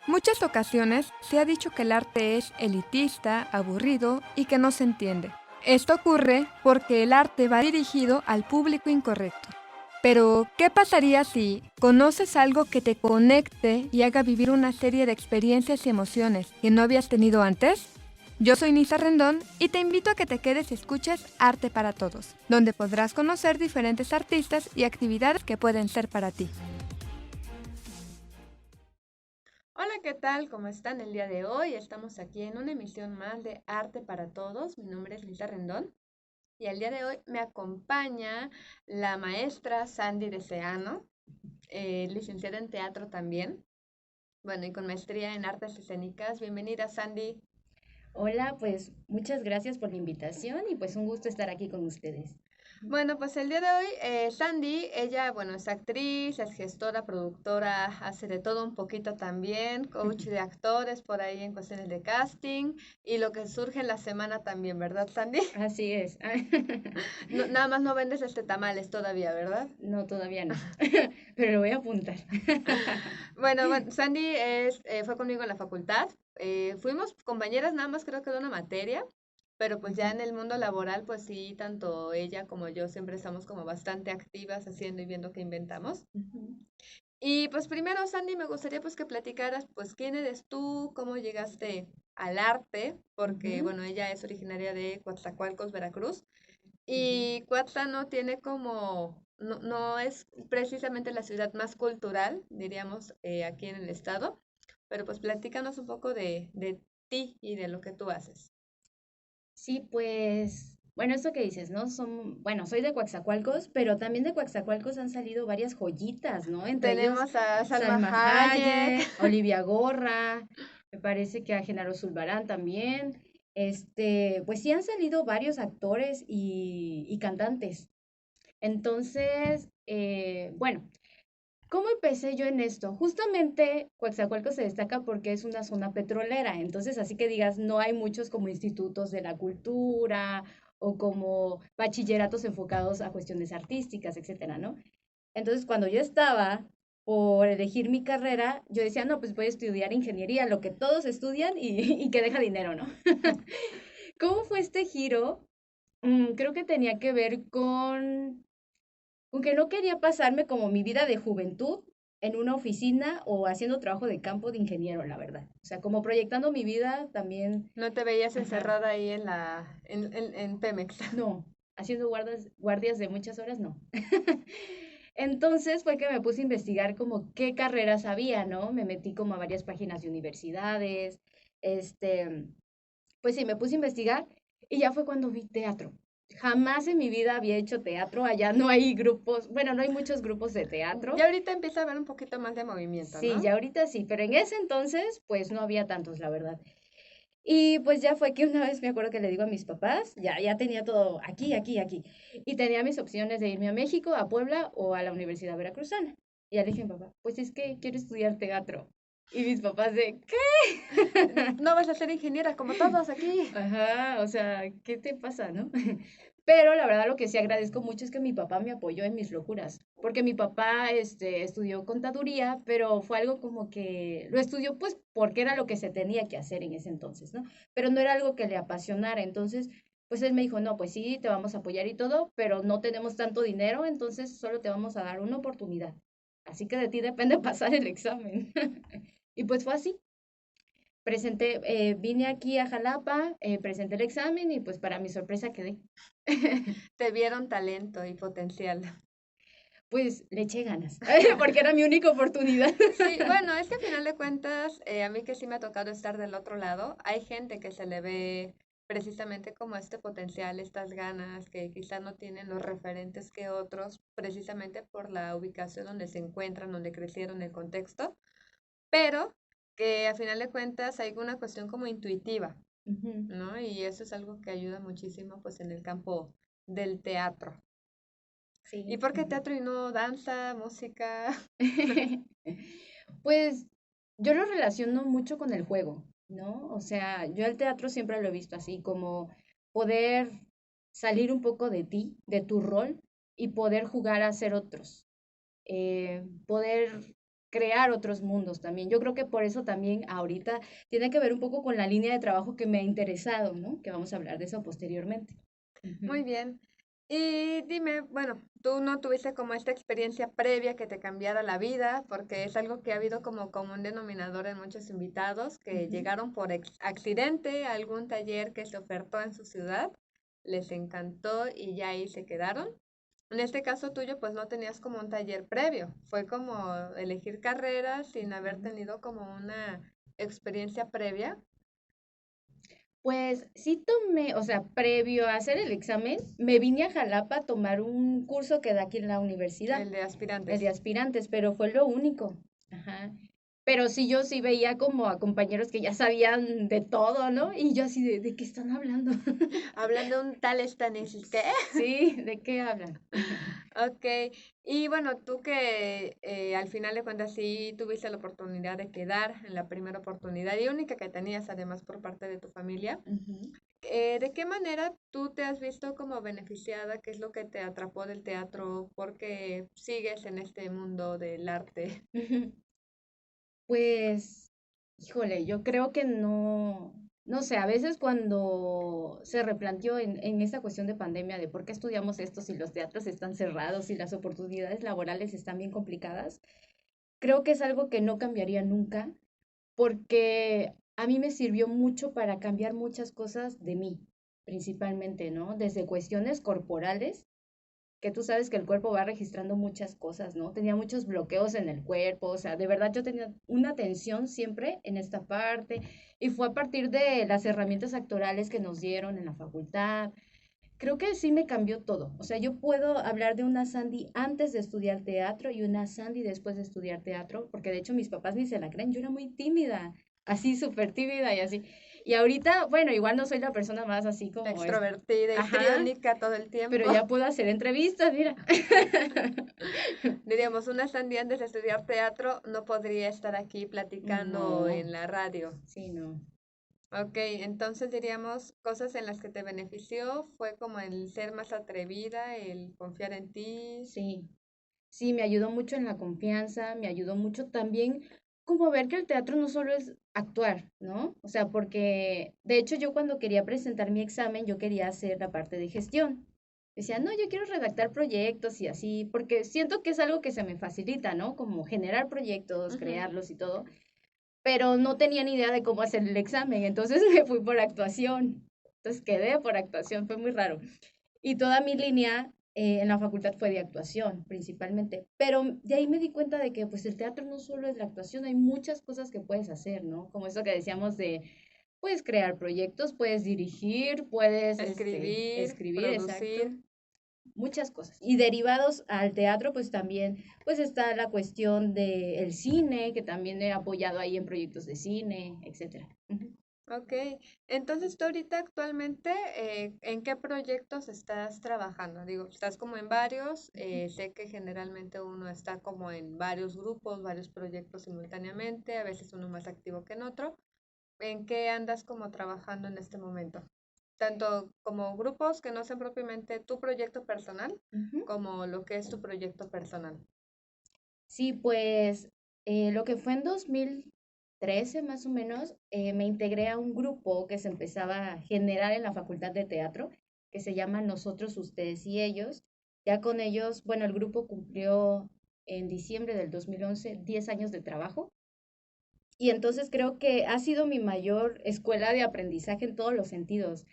Muchas ocasiones se ha dicho que el arte es elitista, aburrido y que no se entiende. Esto ocurre porque el arte va dirigido al público incorrecto. Pero, ¿qué pasaría si conoces algo que te conecte y haga vivir una serie de experiencias y emociones que no habías tenido antes? Yo soy Nisa Rendón y te invito a que te quedes y escuches Arte para Todos, donde podrás conocer diferentes artistas y actividades que pueden ser para ti. Hola, ¿qué tal? ¿Cómo están el día de hoy? Estamos aquí en una emisión más de Arte para Todos. Mi nombre es Lisa Rendón y el día de hoy me acompaña la maestra Sandy Deseano, licenciada en teatro también, bueno, y con maestría en artes escénicas. Bienvenida, Sandy. Hola, pues muchas gracias por la invitación y pues un gusto estar aquí con ustedes. Bueno, pues el día de hoy, Sandy, ella, bueno, es actriz, es gestora, productora, hace de todo un poquito también, coach de actores por ahí en cuestiones de casting y lo que surge en la semana también, ¿verdad, Sandy? Así es. Nada más no vendes tamales todavía, ¿verdad? No, todavía no, pero lo voy a apuntar. Bueno, Sandy fue conmigo en la facultad. Fuimos compañeras nada más creo que de una materia, pero pues ya Ujú, en el mundo laboral, pues sí, tanto ella como yo siempre estamos como bastante activas haciendo y viendo qué inventamos. ujú, Y pues primero, Sandy, me gustaría pues que platicaras pues quién eres tú, cómo llegaste al arte, porque ujú, bueno, ella es originaria de Coatzacoalcos, Veracruz, ujú. y Cuautla no tiene como, no es precisamente la ciudad más cultural, diríamos, aquí en el estado, pero pues platícanos un poco de ti y de lo que tú haces. Sí, pues, bueno, esto que dices, ¿no? Bueno, soy de Coatzacoalcos, pero también de Coatzacoalcos han salido varias joyitas, ¿no? Entre ellos Tenemos a Salma Salma Hayek. Hayek, Olivia Gorra, me parece que a Genaro Zulbarán también. Pues sí han salido varios actores y cantantes. Entonces, bueno, ¿cómo empecé yo en esto? Justamente Coatzacoalcos se destaca porque es una zona petrolera, entonces así que digas, no hay muchos como institutos de la cultura o como bachilleratos enfocados a cuestiones artísticas, etcétera, ¿no? Entonces, cuando yo estaba por elegir mi carrera, yo decía, no, pues voy a estudiar ingeniería, lo que todos estudian y que deja dinero, ¿no? ¿Cómo fue este giro? Creo que tenía que ver con que no quería pasarme como mi vida de juventud en una oficina o haciendo trabajo de campo de ingeniero, la verdad. O sea, como proyectando mi vida también, No te veías ajá, encerrada ahí en Pemex. no, haciendo guardias de muchas horas, no. Entonces fue que me puse a investigar como qué carreras había, ¿no? Me metí como a varias páginas de universidades, este, pues sí, me puse a investigar y ya fue cuando vi teatro. Jamás en mi vida había hecho teatro, allá no hay grupos, bueno, no hay muchos grupos de Ya teatro. ahorita empieza a haber un poquito más de movimiento, Sí, ¿no? ya ahorita sí, pero en ese entonces, pues no había tantos, la verdad. Y pues ya fue que una vez me acuerdo que le digo a mis papás, ya tenía todo aquí, aquí, aquí. Y tenía mis opciones de irme a México, a Puebla o a la Universidad Veracruzana. Y ya le dije a mi papá, pues es que quiero estudiar teatro. Y mis papás de, ¿qué? No vas a ser ingeniera como todos aquí. Ajá, o sea, ¿qué te pasa, no? Pero la verdad lo que sí agradezco mucho es que mi papá me apoyó en mis locuras, porque mi papá estudió contaduría, pero fue algo como que lo estudió pues porque era lo que se tenía que hacer en ese entonces, ¿no? Pero no era algo que le apasionara, entonces pues él me dijo, no, pues sí, te vamos a apoyar y todo, pero no tenemos tanto dinero, entonces solo te vamos a dar una oportunidad. Así que de ti depende pasar el examen. Y pues fue así. Vine aquí a Jalapa, presenté el examen y pues para mi sorpresa quedé. Te vieron talento y potencial. Pues le eché ganas, porque era mi única oportunidad. Sí, bueno, es que a final de cuentas, a mí que sí me ha tocado estar del otro lado, hay gente que se le ve precisamente como este potencial, estas ganas, que quizás no tienen los referentes que otros, precisamente por la ubicación donde se encuentran, donde crecieron, el contexto, pero que a final de cuentas hay una cuestión como intuitiva, Ujú, ¿no? Y eso es algo que ayuda muchísimo pues en el campo del teatro. ¿Y sí. por qué teatro y no danza, música? Pues yo lo relaciono mucho con el juego, ¿no? O sea, yo el teatro siempre lo he visto así, como poder salir un poco de ti, de tu rol, y poder jugar a ser otros. Poder crear otros mundos también. Yo creo que por eso también ahorita tiene que ver un poco con la línea de trabajo que me ha interesado, ¿no? Que vamos a hablar de eso posteriormente. Muy Ujú. bien. Y dime, bueno, tú no tuviste como esta experiencia previa que te cambiara la vida, porque es algo que ha habido como común denominador en muchos invitados que Ujú. llegaron por accidente a algún taller que se ofertó en su ciudad, les encantó y ya ahí se quedaron. En este caso tuyo, pues no tenías como un taller previo, fue como elegir carreras sin haber Ujú. tenido como una experiencia previa, Pues sí tomé, o sea, previo a hacer el examen, me vine a Jalapa a tomar un curso que da aquí en la universidad, el de el de aspirantes. aspirantes, pero fue lo único. Ajá. Pero sí, yo sí veía como a compañeros que ya sabían de todo, ¿no? Y yo así ¿de qué están hablando? Hablando de un tal Stanislavski. Sí, ¿de qué hablan? Ok, y bueno, tú que al final de cuentas sí tuviste la oportunidad de quedar en la primera oportunidad y única que tenías además por parte de tu familia, Ujú. ¿de qué manera tú te has visto como beneficiada? ¿Qué es lo que te atrapó del teatro? ¿Por qué sigues en este mundo del arte? Pues, híjole, yo creo que no sé, a veces cuando se replanteó en esta cuestión de pandemia de por qué estudiamos esto si los teatros están cerrados y las oportunidades laborales están bien complicadas, creo que es algo que no cambiaría nunca porque a mí me sirvió mucho para cambiar muchas cosas de mí, principalmente, ¿no? Desde cuestiones corporales que tú sabes que el cuerpo va registrando muchas cosas, ¿no? Tenía muchos bloqueos en el cuerpo, o sea, de verdad yo tenía una tensión siempre en esta parte y fue a partir de las herramientas actorales que nos dieron en la facultad. Creo que sí me cambió todo. O sea, yo puedo hablar de una Sandy antes de estudiar teatro y una Sandy después de estudiar teatro, porque de hecho mis papás ni se la creen, yo era muy tímida, así súper tímida y así. Y ahorita, bueno, igual no soy la persona más así como es, Extrovertida, ajá, histriónica todo el pero tiempo. ya puedo hacer entrevistas, mira. Diríamos, una Sandy antes de estudiar teatro no podría estar aquí platicando No, en la radio. sí, no. Ok, entonces diríamos cosas en las que te benefició fue como el ser más atrevida, el confiar en ti. Sí, sí, me ayudó mucho en la confianza, me ayudó mucho también como ver que el teatro no solo es actuar, ¿no? O sea, porque de hecho yo cuando quería presentar mi examen, yo quería hacer la parte de gestión. Decía, no, yo quiero redactar proyectos y así, porque siento que es algo que se me facilita, ¿no? Como generar proyectos, Ujú. crearlos y todo, pero no tenía ni idea de cómo hacer el examen, entonces me fui por actuación. Entonces quedé por actuación, fue muy raro. Y toda mi línea en la facultad fue de actuación, principalmente. Pero de ahí me di cuenta de que pues el teatro no solo es la actuación, hay muchas cosas que puedes hacer, ¿no? Como eso que decíamos de, puedes crear proyectos, puedes dirigir, puedes Escribir, escribir, exacto, producir. muchas cosas. Y derivados al teatro, pues también, pues está la cuestión del cine, que también he apoyado ahí en proyectos de cine, etcétera. Ujú. Ok, entonces tú ahorita actualmente, ¿en qué proyectos estás trabajando? Digo, estás como en varios, sé que generalmente uno está como en varios grupos, varios proyectos simultáneamente, a veces uno más activo que en otro. ¿En qué andas como trabajando en este momento? Tanto como grupos que no sean propiamente tu proyecto personal, Ujú. como lo que es tu proyecto personal. Sí, pues lo que fue en 2013 más o menos, me integré a un grupo que se empezaba a generar en la Facultad de Teatro, que se llama Nosotros, Ustedes y Ellos. Ya con ellos, bueno, el grupo cumplió en diciembre del 2011 10 años de trabajo y entonces creo que ha sido mi mayor escuela de aprendizaje en todos los sentidos.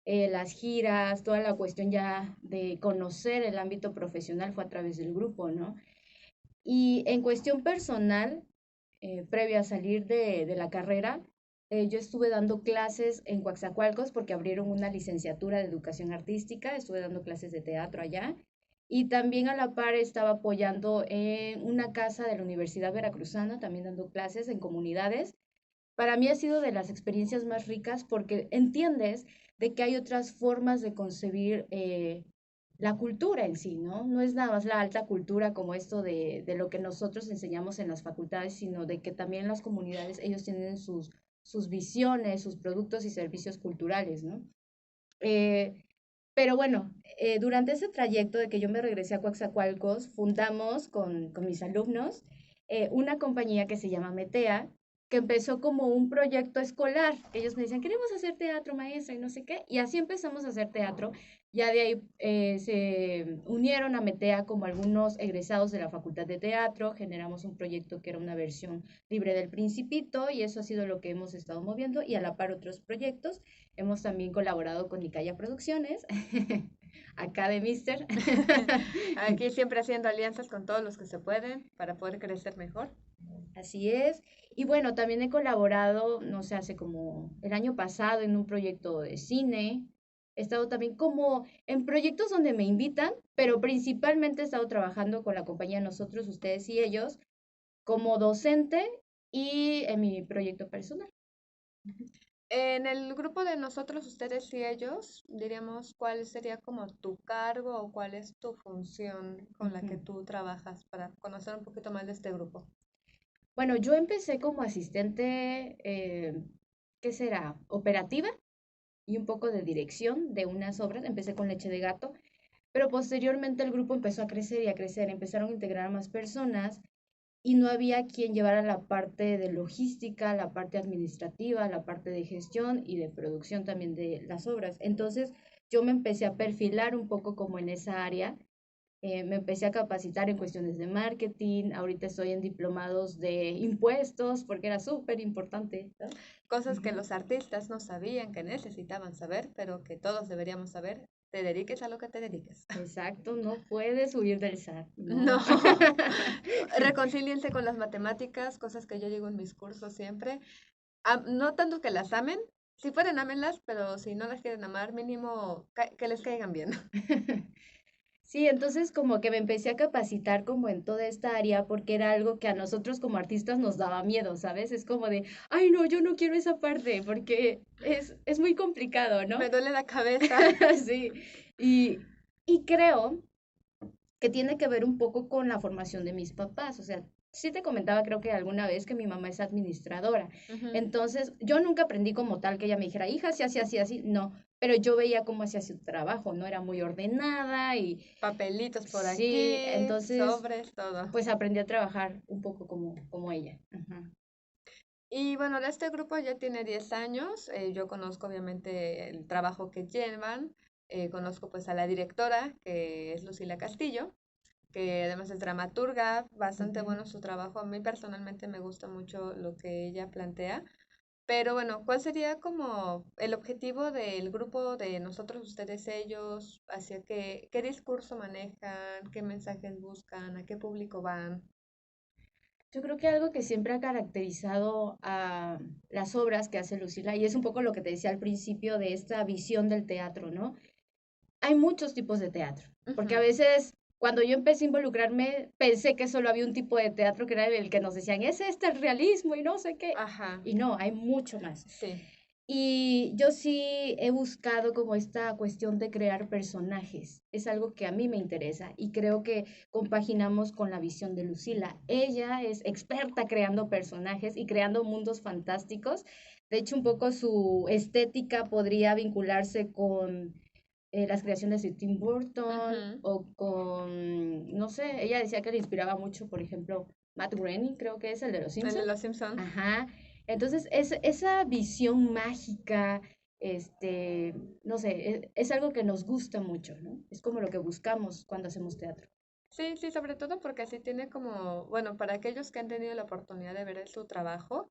Las giras, toda la cuestión ya de conocer el ámbito profesional fue a través del grupo, ¿no? Y en cuestión personal, previo a salir de la carrera, yo estuve dando clases en Coatzacoalcos porque abrieron una licenciatura de educación artística, estuve dando clases de teatro allá y también a la par estaba apoyando en una casa de la Universidad Veracruzana, también dando clases en comunidades. Para mí ha sido de las experiencias más ricas porque entiendes de que hay otras formas de concebir la cultura en sí, ¿no? No es nada más la alta cultura como esto de lo que nosotros enseñamos en las facultades, sino de que también las comunidades, ellos tienen sus visiones, sus productos y servicios culturales, ¿no? Eh, pero bueno, durante ese trayecto de que yo me regresé a Coatzacoalcos, fundamos con mis alumnos una compañía que se llama Metea, que empezó como un proyecto escolar. Ellos me decían, queremos hacer teatro, maestra, y no sé qué. Y así empezamos a hacer teatro. Ya de ahí se unieron a Metea como algunos egresados de la Facultad de Teatro. Generamos un proyecto que era una versión libre del Principito y eso ha sido lo que hemos estado moviendo. Y a la par otros proyectos. Hemos también colaborado con Nicaya Producciones, acá de Mister. Aquí siempre haciendo alianzas con todos los que se pueden para poder crecer mejor. Así es. Y bueno, también he colaborado, no sé, hace como el año pasado en un proyecto de cine. He estado también como en proyectos donde me invitan, pero principalmente he estado trabajando con la compañía Nosotros, Ustedes y Ellos como docente y en mi proyecto personal. En el grupo de nosotros, ustedes y ellos, diríamos, ¿cuál sería como tu cargo o cuál es tu función con la que Ujú. tú trabajas para conocer un poquito más de este grupo? Bueno, yo empecé como asistente, ¿qué será? Operativa y un poco de dirección de unas obras. Empecé con Leche de Gato, pero posteriormente el grupo empezó a crecer y a crecer. Empezaron a integrar a más personas y no había quien llevara la parte de logística, la parte administrativa, la parte de gestión y de producción también de las obras. Entonces yo me empecé a perfilar un poco como en esa área. Me empecé a capacitar en cuestiones de marketing. Ahorita estoy en diplomados de impuestos porque era súper importante, ¿no? Cosas que Ujú. los artistas no sabían que necesitaban saber, pero que todos deberíamos saber. Te dediques a lo que te dediques. Exacto, no puedes huir del SAT, No, no. reconcíliense con las matemáticas, cosas que yo digo en mis cursos siempre. No tanto que las amen, si pueden ámenlas, pero si no las quieren amar, mínimo que les caigan bien. Sí, entonces como que me empecé a capacitar como en toda esta área porque era algo que a nosotros como artistas nos daba miedo, ¿sabes? Es como de, ay, no, yo no quiero esa parte porque es muy complicado, ¿no? Me duele la cabeza. Sí, y creo que tiene que ver un poco con la formación de mis papás. O sea, sí te comentaba creo que alguna vez que mi mamá es administradora. Ujú. Entonces, yo nunca aprendí como tal que ella me dijera, hija, si así, así, así. No, pero yo veía cómo hacía su trabajo, no era muy ordenada y Papelitos por sí, aquí, entonces, sobres, todo. pues aprendí a trabajar un poco como ella. Ajá. Y bueno, de este grupo ya tiene 10 años. Yo conozco obviamente el trabajo que llevan. Conozco pues a la directora, que es Lucila Castillo, que además es dramaturga, bastante Ujú. bueno su trabajo. A mí personalmente me gusta mucho lo que ella plantea. Pero bueno, ¿cuál sería como el objetivo del grupo de nosotros, ustedes, ellos? ¿Hacia qué discurso manejan? ¿Qué mensajes buscan? ¿A qué público van? Yo creo que algo que siempre ha caracterizado a las obras que hace Lucila, y es un poco lo que te decía al principio de esta visión del teatro, ¿no? Hay muchos tipos de teatro, porque a Ujú. veces cuando yo empecé a involucrarme, pensé que solo había un tipo de teatro que era el que nos decían, es este el realismo y no sé qué. Ajá, Y no, hay mucho más. sí. Y yo sí he buscado como esta cuestión de crear personajes. Es algo que a mí me interesa y creo que compaginamos con la visión de Lucila. Ella es experta creando personajes y creando mundos fantásticos. De hecho, un poco su estética podría vincularse con las creaciones de Tim Burton Ujú. o con, no sé, ella decía que le inspiraba mucho, por ejemplo, Matt Groening, creo que es el de Los El de Simpson. Los Simpson. Ajá. Entonces, esa visión mágica, este, no sé, es algo que nos gusta mucho, ¿no? Es como lo que buscamos cuando hacemos teatro. Sí, sí, sobre todo porque así tiene como, bueno, para aquellos que han tenido la oportunidad de ver su trabajo,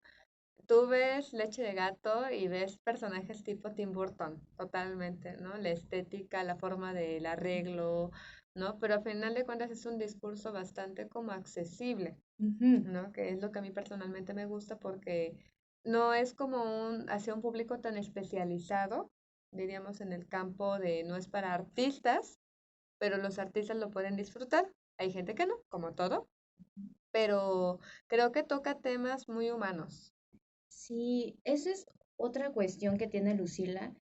tú ves Leche de Gato y ves personajes tipo Tim Burton, totalmente, ¿no? La estética, la forma del arreglo, ¿no? Pero al final de cuentas es un discurso bastante como accesible, Ujú. ¿no? Que es lo que a mí personalmente me gusta porque no es como hacia un público tan especializado, diríamos en el campo de no es para artistas, pero los artistas lo pueden disfrutar. Hay gente que no, como todo, pero creo que toca temas muy humanos. Sí, esa es otra cuestión que tiene Lucila.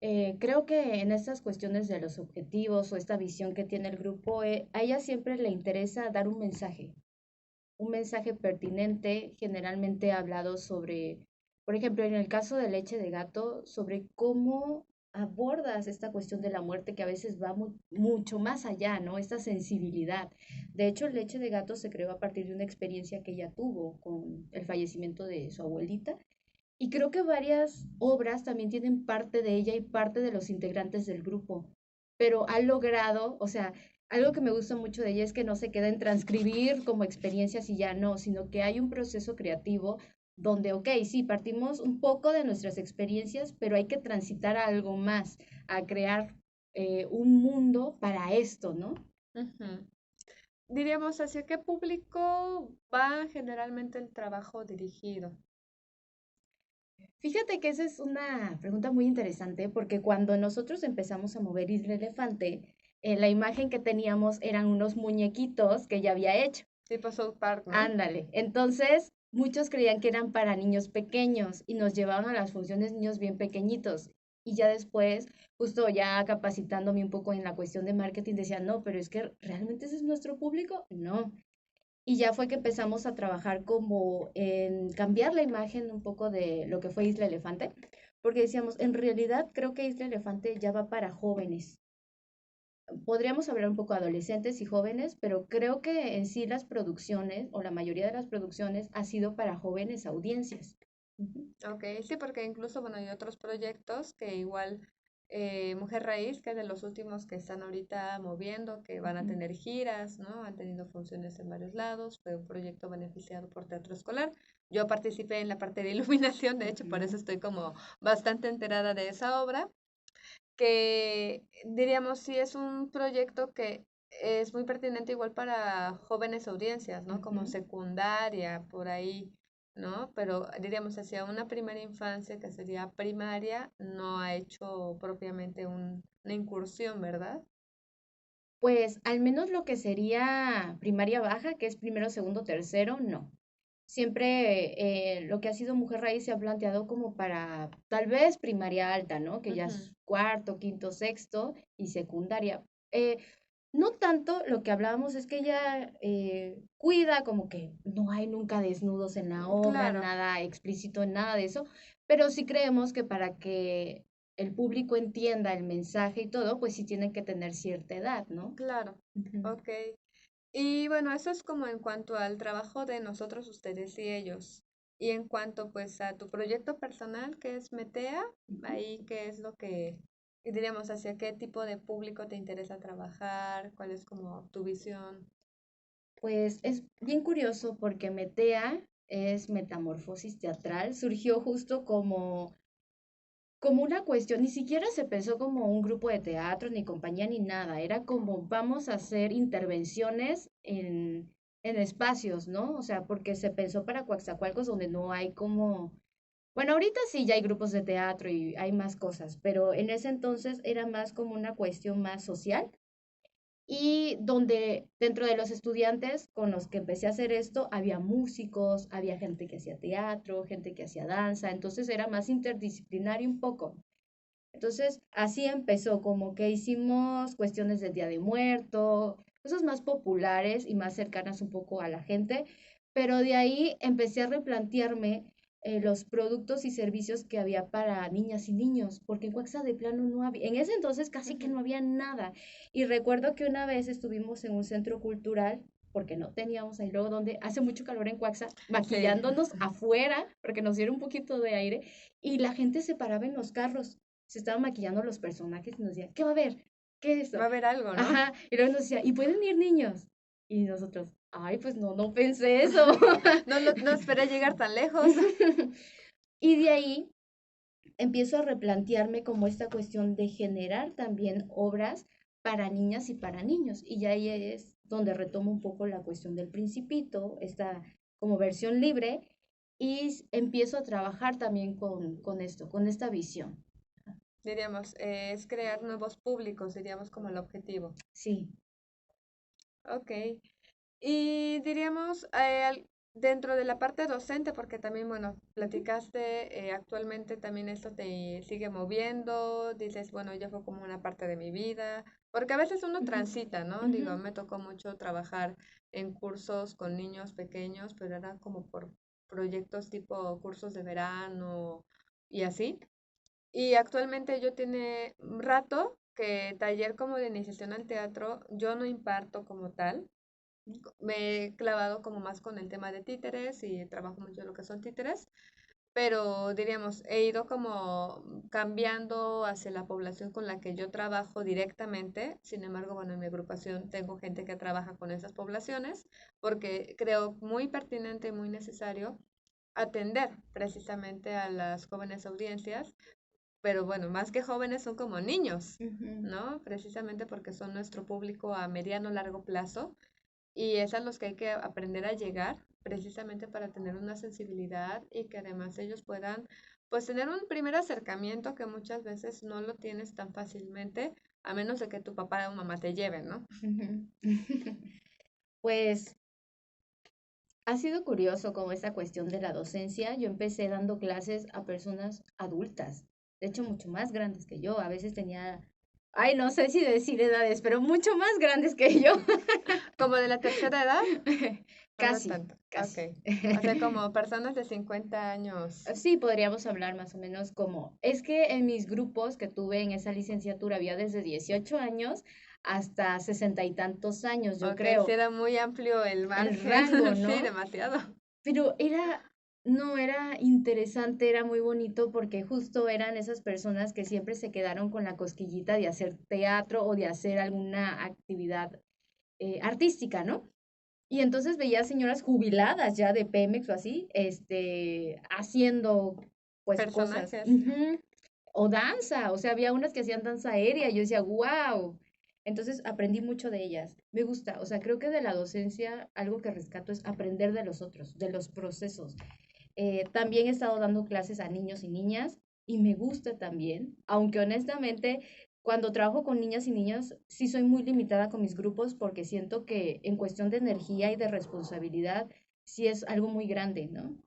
Creo que en estas cuestiones de los objetivos o esta visión que tiene el grupo, a ella siempre le interesa dar un mensaje pertinente, generalmente hablado sobre, por ejemplo, en el caso de Leche de Gato, sobre cómo abordas esta cuestión de la muerte que a veces va mucho más allá, ¿no? Esta sensibilidad. De hecho, Leche de Gato se creó a partir de una experiencia que ella tuvo con el fallecimiento de su abuelita. Y creo que varias obras también tienen parte de ella y parte de los integrantes del grupo, pero ha logrado, o sea, algo que me gusta mucho de ella es que no se queda en transcribir como experiencias y ya no, sino que hay un proceso creativo donde, ok, sí, partimos un poco de nuestras experiencias, pero hay que transitar a algo más, a crear un mundo para esto, ¿no? Ujú. Diríamos, ¿hacia qué público va generalmente el trabajo dirigido? Fíjate que esa es una pregunta muy interesante porque cuando nosotros empezamos a mover Isla Elefante, la imagen que teníamos eran unos muñequitos que ya había hecho. Tipo South Park, ¿no? Ándale. Entonces, muchos creían que eran para niños pequeños y nos llevaban a las funciones niños bien pequeñitos. Y ya después, justo ya capacitándome un poco en la cuestión de marketing, decían, no, pero es que realmente ese es nuestro público. No. Y ya fue que empezamos a trabajar como en cambiar la imagen un poco de lo que fue Isla Elefante, porque decíamos, en realidad creo que Isla Elefante ya va para jóvenes. Podríamos hablar un poco de adolescentes y jóvenes, pero creo que en sí las producciones o la mayoría de las producciones ha sido para jóvenes audiencias. Ujú. Ok, sí, porque incluso, bueno, hay otros proyectos que igual, Mujer Raíz, que es de los últimos que están ahorita moviendo, que van a Ujú. tener giras, ¿no? Han tenido funciones en varios lados, fue un proyecto beneficiado por Teatro Escolar. Yo participé en la parte de iluminación, de hecho, por eso Ujú. estoy como bastante enterada de esa obra, que diríamos sí es un proyecto que es muy pertinente igual para jóvenes audiencias, ¿no? Como Ujú. secundaria, por ahí, ¿no? Pero diríamos hacia una primera infancia que sería primaria, no ha hecho propiamente una incursión, ¿verdad? Pues al menos lo que sería primaria baja, que es primero, segundo, tercero, no. Siempre lo que ha sido Mujer Raíz se ha planteado como para tal vez primaria alta, ¿no? Que ya Ujú. es cuarto, quinto, sexto y secundaria. Eh, no tanto, lo que hablábamos es que ella cuida como que no hay nunca desnudos en la obra, Claro, nada explícito, nada de eso, pero sí creemos que para que el público entienda el mensaje y todo, pues sí tienen que tener cierta edad, ¿no? claro. Ujú. Ok. Y bueno, eso es como en cuanto al trabajo de nosotros, ustedes y ellos. Y en cuanto pues a tu proyecto personal, que es Metea, Ujú. ahí qué es lo que diríamos, hacia qué tipo de público te interesa trabajar, cuál es como tu visión. Pues es bien curioso porque Metea es metamorfosis teatral, surgió justo como una cuestión, ni siquiera se pensó como un grupo de teatro, ni compañía, ni nada, era como vamos a hacer intervenciones en espacios, ¿no? O sea, porque se pensó para Coaxacualcos donde no hay como, bueno, ahorita sí ya hay grupos de teatro y hay más cosas, pero en ese entonces era más como una cuestión más social y donde dentro de los estudiantes con los que empecé a hacer esto, había músicos, había gente que hacía teatro, gente que hacía danza, entonces era más interdisciplinario un poco. Entonces, así empezó, como que hicimos cuestiones del Día de Muerto, cosas más populares y más cercanas un poco a la gente, pero de ahí empecé a replantearme los productos y servicios que había para niñas y niños, porque en Cuaxa de plano no había, en ese entonces casi que Ujú. no había nada. Y recuerdo que una vez estuvimos en un centro cultural, porque no teníamos ahí luego donde hace mucho calor en Cuaxa, Sí, maquillándonos afuera, porque nos diera un poquito de aire, y la gente se paraba en los carros se estaban maquillando los personajes y nos decían, ¿qué va a haber? ¿Qué es va eso? a haber algo, ¿no? Ajá, y luego nos decía, ¿y pueden ir niños? Y nosotros, ay, pues no, no pensé eso. No esperé llegar tan lejos. Y de ahí empiezo a replantearme como esta cuestión de generar también obras para niñas y para niños. Y ya ahí es donde retomo un poco la cuestión del Principito, esta como versión libre, y empiezo a trabajar también con esto, con esta visión. Diríamos, es crear nuevos públicos, diríamos como el objetivo. Sí. Ok. Y diríamos, dentro de la parte docente, porque también, bueno, Ujú. platicaste, actualmente también esto te sigue moviendo, dices, bueno, ya fue como una parte de mi vida, porque a veces uno Ujú. transita, ¿no? Ujú. Digo, me tocó mucho trabajar en cursos con niños pequeños, pero era como por proyectos tipo cursos de verano y así. Y actualmente yo tiene un rato que taller como de iniciación al teatro, yo no imparto como tal. Me he clavado como más con el tema de títeres y trabajo mucho lo que son títeres, pero diríamos, he ido como cambiando hacia la población con la que yo trabajo directamente. Sin embargo, bueno, en mi agrupación tengo gente que trabaja con esas poblaciones porque creo muy pertinente y muy necesario atender precisamente a las jóvenes audiencias, pero bueno, más que jóvenes son como niños, Ujú. ¿no? Precisamente porque son nuestro público a mediano largo plazo y es a los que hay que aprender a llegar precisamente para tener una sensibilidad y que además ellos puedan pues tener un primer acercamiento que muchas veces no lo tienes tan fácilmente a menos de que tu papá o mamá te lleven, ¿no? Ujú. Pues ha sido curioso como esta cuestión de la docencia. Yo empecé dando clases a personas adultas, de hecho mucho más grandes que yo. A veces tenía, ay, no sé si decir edades, pero mucho más grandes que yo. Como de la tercera edad, o no Casi, tanto. Ok. casi. O sea, como personas de 50 años. Sí, podríamos hablar más o menos como, es que en mis grupos que tuve en esa licenciatura había desde 18 años hasta 60 y tantos años, yo Ok, sí creo, era muy amplio el el margen. rango, Sí, ¿no? demasiado. Pero no, era interesante, era muy bonito porque justo eran esas personas que siempre se quedaron con la cosquillita de hacer teatro o de hacer alguna actividad artística, ¿no? Y entonces veía señoras jubiladas ya de Pemex o así, haciendo pues cosas. Personajes. Ujú. O danza, o sea, había unas que hacían danza aérea, y yo decía, wow. Entonces aprendí mucho de ellas. Me gusta, o sea, creo que de la docencia algo que rescato es aprender de los otros, de los procesos. También he estado dando clases a niños y niñas y me gusta también, aunque honestamente cuando trabajo con niñas y niños sí soy muy limitada con mis grupos porque siento que en cuestión de energía y de responsabilidad sí es algo muy grande, ¿no?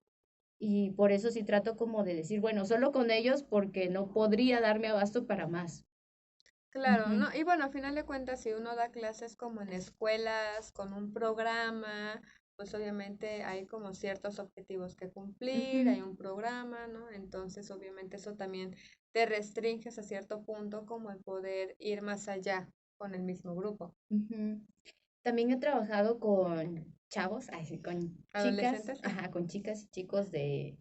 Y por eso sí trato como de decir, bueno, solo con ellos porque no podría darme abasto para más. Claro, Ujú, ¿no? Y bueno, a final de cuentas, si uno da clases como en escuelas, con un programa, pues obviamente hay como ciertos objetivos que cumplir, hay ujú, un programa, ¿no? Entonces, obviamente eso también te restringes a cierto punto como el poder ir más allá con el mismo grupo. ujú. También he trabajado con chavos, ay, sí, con chicas, Adolescentes, ajá, con chicas y chicos de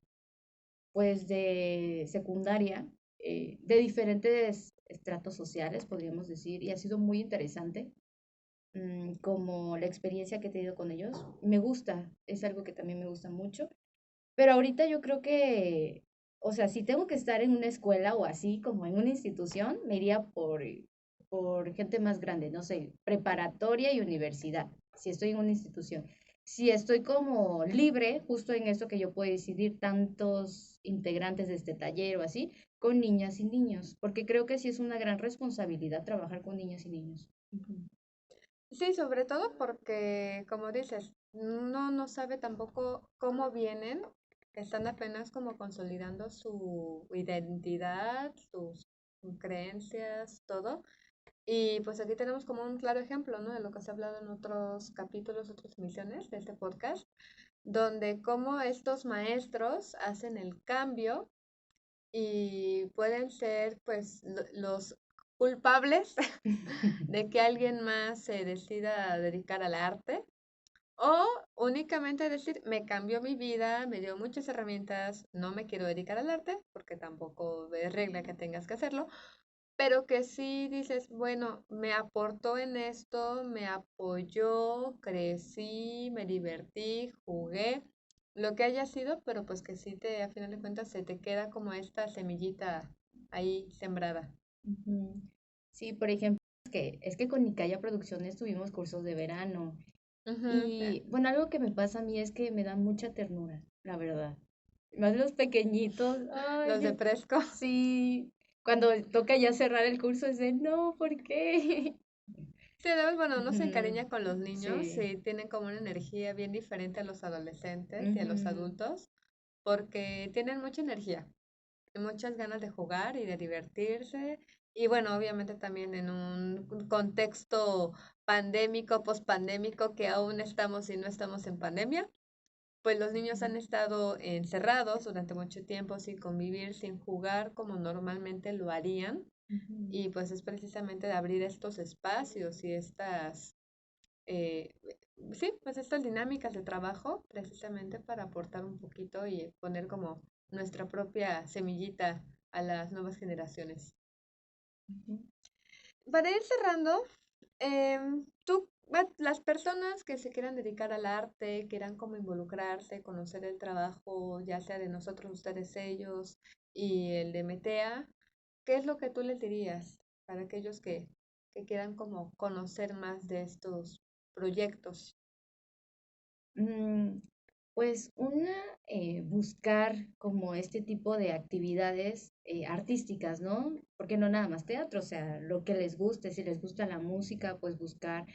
pues de secundaria, de diferentes estratos sociales, podríamos decir, y ha sido muy interesante como la experiencia que he tenido con ellos. Me gusta, es algo que también me gusta mucho, pero ahorita yo creo que, o sea, si tengo que estar en una escuela o así, como en una institución, me iría por gente más grande, no sé, preparatoria y universidad, si estoy en una institución. Si estoy como libre, justo en esto que yo puedo decidir tantos integrantes de este taller o así, con niñas y niños, porque creo que sí es una gran responsabilidad trabajar con niñas y niños. Ujú. sí, sobre todo porque, como dices, uno no sabe tampoco cómo vienen, están apenas como consolidando su identidad, sus creencias, todo. Y pues aquí tenemos como un claro ejemplo, ¿no? De lo que se ha hablado en otros capítulos, otras emisiones de este podcast, donde cómo estos maestros hacen el cambio y pueden ser pues los culpables de que alguien más se decida a dedicar al arte o únicamente decir, me cambió mi vida, me dio muchas herramientas, no me quiero dedicar al arte, porque tampoco es regla que tengas que hacerlo, pero que sí dices, bueno, me aportó en esto, me apoyó, crecí, me divertí, jugué, lo que haya sido, pero pues que sí te, a final de cuentas, se te queda como esta semillita ahí sembrada. Ujú. Sí, por ejemplo, es que con Nicaya Producciones tuvimos cursos de verano. Ujú, Y bueno, algo que me pasa a mí es que me da mucha ternura, la verdad. Más los pequeñitos, ay, los de Fresco. sí, cuando toca ya cerrar el curso es de, no, ¿por qué? Sí, además, bueno, uno se Ujú, encariña con los niños sí, y tienen como una energía bien diferente a los adolescentes y a los ujú, adultos, porque tienen mucha energía y muchas ganas de jugar y de divertirse. Y bueno, obviamente también en un contexto pandémico, pospandémico, que aún estamos y no estamos en pandemia, pues los niños han estado encerrados durante mucho tiempo sin convivir, sin jugar como normalmente lo harían. Ujú. Y pues es precisamente de abrir estos espacios y estas, eh, sí, pues estas dinámicas de trabajo precisamente para aportar un poquito y poner como nuestra propia semillita a las nuevas generaciones. Ujú. Para ir cerrando, las personas que se quieran dedicar al arte, quieran como involucrarse, conocer el trabajo, ya sea de nosotros, ustedes, ellos y el de Metea, ¿qué es lo que tú les dirías para aquellos que quieran como conocer más de estos proyectos? Mm, Pues una, buscar como este tipo de actividades artísticas, ¿no? Porque no nada más teatro, o sea, lo que les guste, si les gusta la música, pues buscar.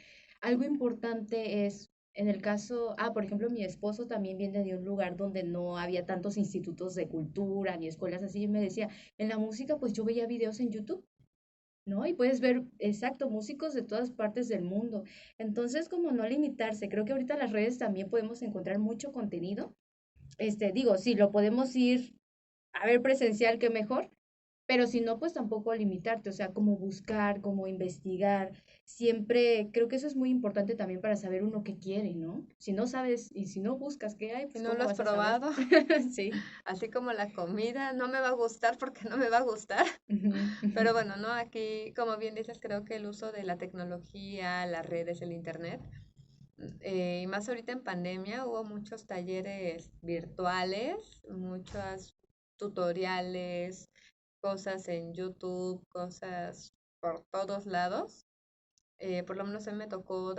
Algo importante es, en el caso, por ejemplo, mi esposo también viene de un lugar donde no había tantos institutos de cultura ni escuelas así, y me decía, en la música, pues yo veía videos en YouTube. ¿No? Y puedes ver, exacto, músicos de todas partes del mundo. Entonces, como no limitarse, creo que ahorita en las redes también podemos encontrar mucho contenido. Digo, si lo podemos ir a ver presencial, qué mejor, pero si no, pues tampoco limitarte, o sea, como buscar, como investigar. Siempre creo que eso es muy importante también para saber uno qué quiere, ¿no? Si no sabes y si no buscas qué hay, Si pues no cómo lo has vas a saber. probado, Sí. así como la comida, no me va a gustar porque no me va a gustar. Ujú, Pero bueno, ¿no? Aquí, como bien dices, creo que el uso de la tecnología, las redes, el internet, y más ahorita en pandemia, hubo muchos talleres virtuales, muchos tutoriales, cosas en YouTube, cosas por todos lados. Por lo menos a mí me tocó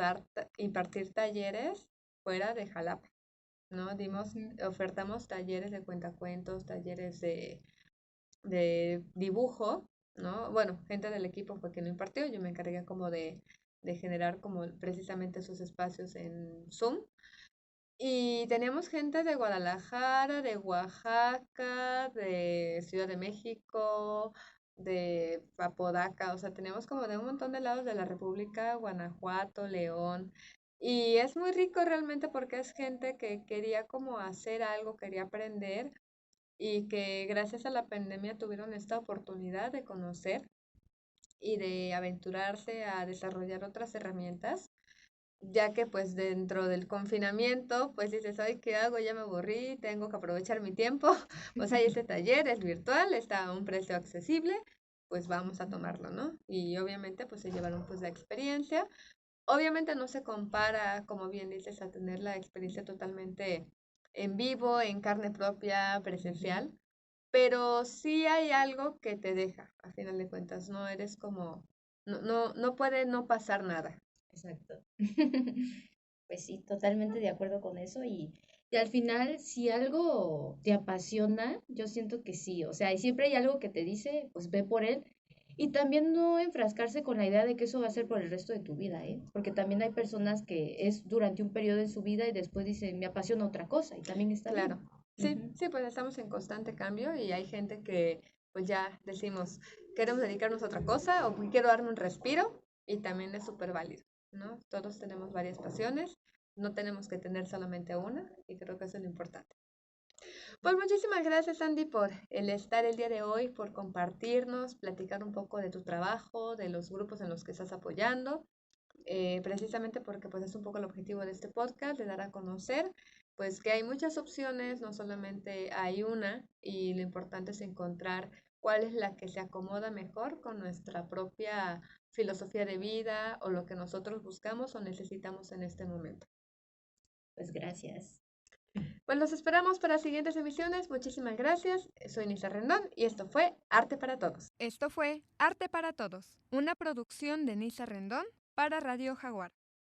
impartir talleres fuera de Jalapa, ¿no? ujú. Ofertamos talleres de cuentacuentos, talleres de dibujo, ¿no? Bueno, gente del equipo fue quien lo impartió, yo me encargué como de generar como precisamente esos espacios en Zoom. Y teníamos gente de Guadalajara, de Oaxaca, de Ciudad de México, de Apodaca, o sea, teníamos como de un montón de lados de la República, Guanajuato, León. Y es muy rico realmente porque es gente que quería como hacer algo, quería aprender y que gracias a la pandemia tuvieron esta oportunidad de conocer y de aventurarse a desarrollar otras herramientas, ya que pues dentro del confinamiento, pues dices, ay, ¿qué hago? Ya me aburrí, tengo que aprovechar mi tiempo, pues hay este taller, es virtual, está a un precio accesible, pues vamos a tomarlo, ¿no? Y obviamente pues se llevaron pues la experiencia. Obviamente no se compara, como bien dices, a tener la experiencia totalmente en vivo, en carne propia, Ujú. presencial, pero sí hay algo que te deja, a final de cuentas, no eres como, no puede no pasar nada. Exacto. Pues sí, totalmente de acuerdo con eso y al final, si algo te apasiona, yo siento que sí, o sea, y siempre hay algo que te dice, pues ve por él y también no enfrascarse con la idea de que eso va a ser por el resto de tu vida, ¿eh? Porque también hay personas que es durante un periodo en su vida y después dicen, me apasiona otra cosa y también está Claro, bien. sí, Ujú. sí, pues estamos en constante cambio y hay gente que pues ya decimos, queremos dedicarnos a otra cosa o quiero darme un respiro y también es súper válido, ¿no? Todos tenemos varias pasiones, no tenemos que tener solamente una y creo que eso es lo importante. Pues muchísimas gracias, Andy, por el estar el día de hoy, por compartirnos, platicar un poco de tu trabajo, de los grupos en los que estás apoyando, precisamente porque pues es un poco el objetivo de este podcast, de dar a conocer pues que hay muchas opciones, no solamente hay una, y lo importante es encontrar cuál es la que se acomoda mejor con nuestra propia filosofía de vida o lo que nosotros buscamos o necesitamos en este momento. Pues gracias. Pues los esperamos para siguientes emisiones. Muchísimas gracias. Soy Nisa Rendón y esto fue Arte para Todos. Esto fue Arte para Todos, una producción de Nisa Rendón para Radio Jaguar.